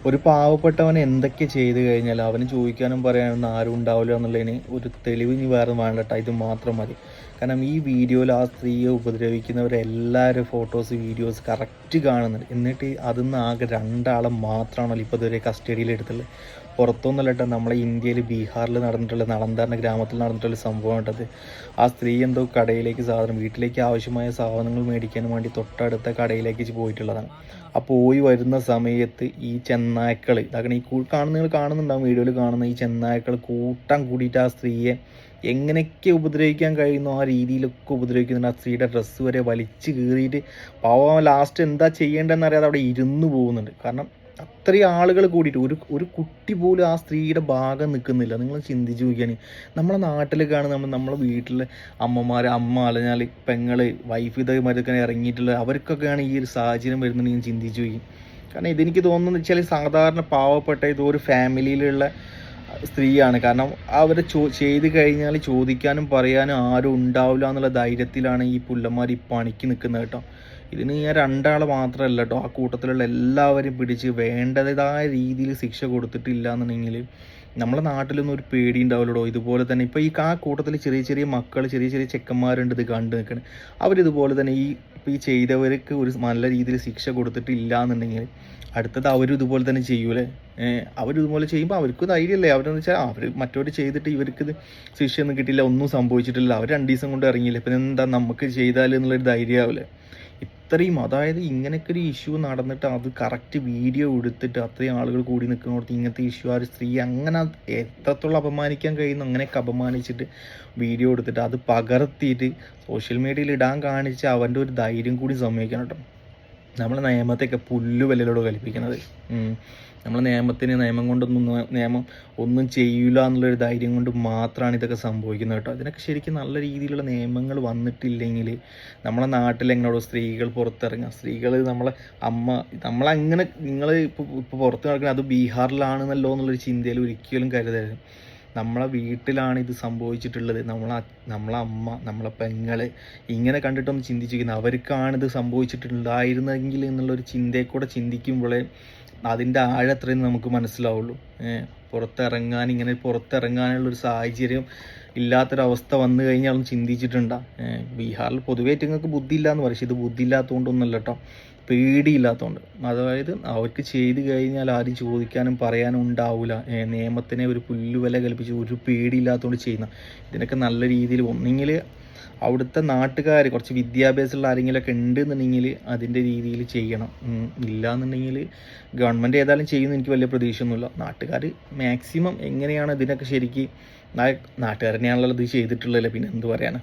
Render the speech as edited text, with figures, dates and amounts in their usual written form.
ഒരു പാവപ്പെട്ടവൻ എന്തൊക്കെ ചെയ്തു കഴിഞ്ഞാൽ അവന് ചോദിക്കാനും പറയാനൊന്നും ആരും ഉണ്ടാവില്ല എന്നുള്ളതിന് ഒരു തെളിവ് ഇനി വേറെ വേണ്ടട്ട, ഇത് മാത്രം മതി. കാരണം ഈ വീഡിയോയിൽ ആ സ്ത്രീയെ ഉപദ്രവിക്കുന്നവരെല്ലാവരും ഫോട്ടോസ് വീഡിയോസ് കറക്റ്റ് കാണുന്നുണ്ട്. എന്നിട്ട് അതിൽ നിന്ന് ആകെ 2 ആളെ മാത്രമാണല്ലോ ഇപ്പോൾ ഇതുവരെ കസ്റ്റഡിയിൽ എടുത്തുള്ളത്. പുറത്തൊന്നുമല്ല കേട്ടോ, നമ്മളെ ഇന്ത്യയിൽ ബീഹാറിൽ നടന്നിട്ടുള്ള നളന്ദ ഗ്രാമത്തിൽ നടന്നിട്ടുള്ള സംഭവം കേട്ടത്. ആ സ്ത്രീ എന്തോ കടയിലേക്ക് വീട്ടിലേക്ക് ആവശ്യമായ സാധനങ്ങൾ മേടിക്കാനും വേണ്ടി തൊട്ടടുത്ത കടയിലേക്ക് പോയിട്ടുള്ളതാണ്. ആ പോയി വരുന്ന സമയത്ത് ഈ ചെന്നായ്ക്കൾ ഇതാക്കണം, ഈ നിങ്ങൾ കാണുന്നുണ്ടാവും വീഡിയോയിൽ കാണുന്ന ഈ ചെന്നായ്ക്കൾ കൂട്ടം കൂടിയിട്ട് ആ സ്ത്രീയെ എങ്ങനെയൊക്കെ ഉപദ്രവിക്കാൻ കഴിയുന്നോ ആ രീതിയിലൊക്കെ ഉപദ്രവിക്കുന്നുണ്ട്. ആ സ്ത്രീയുടെ ഡ്രസ്സ് വരെ വലിച്ചു കീറിയിട്ട് പാവം ലാസ്റ്റ് എന്താ ചെയ്യേണ്ടതെന്ന് അറിയാതെ അവിടെ ഇരുന്ന് പോകുന്നുണ്ട്. കാരണം അത്രയും ആളുകൾ കൂടിയിട്ട് ഒരു കുട്ടി പോലും ആ സ്ത്രീയുടെ ഭാഗം നിൽക്കുന്നില്ല. നിങ്ങൾ ചിന്തിച്ച് നോക്കിയാണ്, നമ്മളെ നാട്ടിലൊക്കെയാണ് നമ്മളെ വീട്ടിലെ അമ്മ അല്ലെങ്കിൽ പെങ്ങൾ വൈഫ് ഇതേമാരൊക്കെ ഇറങ്ങിയിട്ടുള്ള അവർക്കൊക്കെയാണ് ഈ ഒരു സാഹചര്യം വരുന്നത്. ഞാൻ ചിന്തിച്ച് നോക്കി. കാരണം ഇതെനിക്ക് തോന്നുന്നത് വെച്ചാൽ സാധാരണ പാവപ്പെട്ട ഇതൊരു ഫാമിലിയിലുള്ള സ്ത്രീയാണ്. കാരണം അവർ ചെയ്ത് കഴിഞ്ഞാൽ ചോദിക്കാനും പറയാനും ആരും ഉണ്ടാവില്ല എന്നുള്ള ധൈര്യത്തിലാണ് ഈ പുല്ലന്മാർ ഈ പണിക്ക് നിൽക്കുന്നത് കേട്ടോ. ഇതിന് ഞാൻ 2 ആളെ മാത്രമല്ല കേട്ടോ, ആ കൂട്ടത്തിലുള്ള എല്ലാവരും പിടിച്ച് വേണ്ടതായ രീതിയിൽ ശിക്ഷ കൊടുത്തിട്ടില്ല എന്നുണ്ടെങ്കിൽ നമ്മളെ നാട്ടിലൊന്നും ഒരു പേടി ഉണ്ടാവില്ലടോ. ഇതുപോലെ തന്നെ ഇപ്പോൾ ഈ കൂട്ടത്തിൽ ചെറിയ ചെറിയ മക്കൾ ചെറിയ ചെറിയ ചെക്കന്മാരുണ്ട് ഇത് കണ്ടു നിൽക്കുന്നത്. അവരിതുപോലെ തന്നെ ഈ ചെയ്തവർക്ക് ഒരു നല്ല രീതിയിൽ ശിക്ഷ കൊടുത്തിട്ടില്ല എന്നുണ്ടെങ്കിൽ അടുത്തത് അവരും ഇതുപോലെ തന്നെ ചെയ്യൂലേ. അവരിതുപോലെ ചെയ്യുമ്പോൾ അവർക്ക് ധൈര്യമല്ലേ, അവരെന്ന് വെച്ചാൽ അവർ മറ്റവർ ചെയ്തിട്ട് ഇവർക്കിത് ശിക്ഷയൊന്നും കിട്ടില്ല, ഒന്നും സംഭവിച്ചിട്ടില്ല, അവർ 2 ദിവസം കൊണ്ട് ഇറങ്ങിയില്ല, പിന്നെ എന്താ നമുക്ക് ചെയ്താൽ എന്നുള്ളൊരു ധൈര്യമാവില്ലേ. ഇത്രയും അതായത് ഇങ്ങനെയൊക്കെ ഒരു ഇഷ്യൂ നടന്നിട്ട് അത് കറക്റ്റ് വീഡിയോ എടുത്തിട്ട് അത്രയും ആളുകൾ കൂടി നിൽക്കുന്നിടത്ത് ഇങ്ങനത്തെ ഇഷ്യൂ ആ ഒരു സ്ത്രീ അങ്ങനെ എത്രത്തോളം അപമാനിക്കാൻ കഴിയുന്നു അങ്ങനെയൊക്കെ അപമാനിച്ചിട്ട് വീഡിയോ എടുത്തിട്ട് അത് പകർത്തിയിട്ട് സോഷ്യൽ മീഡിയയിൽ ഇടാൻ കാണിച്ച് അവൻ്റെ ഒരു ധൈര്യം കൂടി സമ്മതിക്കണം കേട്ടോ. നമ്മളെ നിയമത്തെയൊക്കെ പുല്ലുവിലയോട് കൽപ്പിക്കുന്നത്. നമ്മളെ നിയമം കൊണ്ടൊന്നും നിയമം ഒന്നും ചെയ്യൂല എന്നുള്ളൊരു ധൈര്യം കൊണ്ട് മാത്രമാണ് ഇതൊക്കെ സംഭവിക്കുന്നത് കേട്ടോ. ഇതിനൊക്കെ ശരിക്കും നല്ല രീതിയിലുള്ള നിയമങ്ങൾ വന്നിട്ടില്ലെങ്കിൽ നമ്മളെ നാട്ടിലെങ്ങനെയോ സ്ത്രീകൾ പുറത്തിറങ്ങുക, സ്ത്രീകൾ നമ്മളങ്ങനെ നിങ്ങൾ ഇപ്പോൾ പുറത്ത് നടക്കുന്നത് അത് ബീഹാറിലാണെന്നല്ലോ എന്നുള്ളൊരു ചിന്തയിൽ ഒരിക്കലും കരുതരുത്. നമ്മളെ വീട്ടിലാണ് ഇത് സംഭവിച്ചിട്ടുള്ളത്. നമ്മളെ അമ്മ നമ്മളെ പെങ്ങൾ ഇങ്ങനെ കണ്ടിട്ടൊന്ന് ചിന്തിച്ചിരിക്കുന്നത് അവർക്കാണിത് സംഭവിച്ചിട്ടുണ്ടായിരുന്നെങ്കിൽ എന്നുള്ളൊരു ചിന്തയെ കൂടെ ചിന്തിക്കുമ്പോഴേ അതിൻ്റെ ആഴത്രയും നമുക്ക് മനസ്സിലാവുള്ളൂ. പുറത്തിറങ്ങാനുള്ളൊരു സാഹചര്യം ഇല്ലാത്തൊരവസ്ഥ വന്നു കഴിഞ്ഞാൽ ഒന്ന് ചിന്തിച്ചിട്ടുണ്ടാ. ബീഹാറിൽ പൊതുവേ നിങ്ങൾക്ക് ബുദ്ധി ഇല്ലയെന്ന് പറയും, ഇത് ബുദ്ധി ഇല്ലാത്തതുകൊണ്ടൊന്നുമല്ല കേട്ടോ, പേടിയില്ലാത്തതുകൊണ്ട്. അതായത് അവർക്ക് ചെയ്ത് കഴിഞ്ഞാൽ ആരും ചോദിക്കാനും പറയാനും ഉണ്ടാവില്ല. നിയമത്തിനെ ഒരു പുല്ലുവില കൽപ്പിച്ച് ഒരു പേടിയില്ലാത്തതുകൊണ്ട് ചെയ്യുന്ന ഇതിനൊക്കെ നല്ല രീതിയിൽ ഒന്നെങ്കിൽ അവിടുത്തെ നാട്ടുകാർ കുറച്ച് വിദ്യാഭ്യാസമുള്ള ആരെങ്കിലുമൊക്കെ ഉണ്ടെന്നുണ്ടെങ്കിൽ അതിൻ്റെ രീതിയിൽ ചെയ്യണം. ഇല്ല എന്നുണ്ടെങ്കിൽ ഗവൺമെൻറ് ഏതായാലും ചെയ്യുമെന്ന് എനിക്ക് വലിയ പ്രതീക്ഷയൊന്നുമില്ല. നാട്ടുകാർ മാക്സിമം എങ്ങനെയാണ് ഇതിനൊക്കെ ശരിക്ക് നാട്ടുകാരനെയാണല്ലോ ഇത് ചെയ്തിട്ടുള്ളതല്ലേ, പിന്നെ എന്ത് പറയാനാണ്.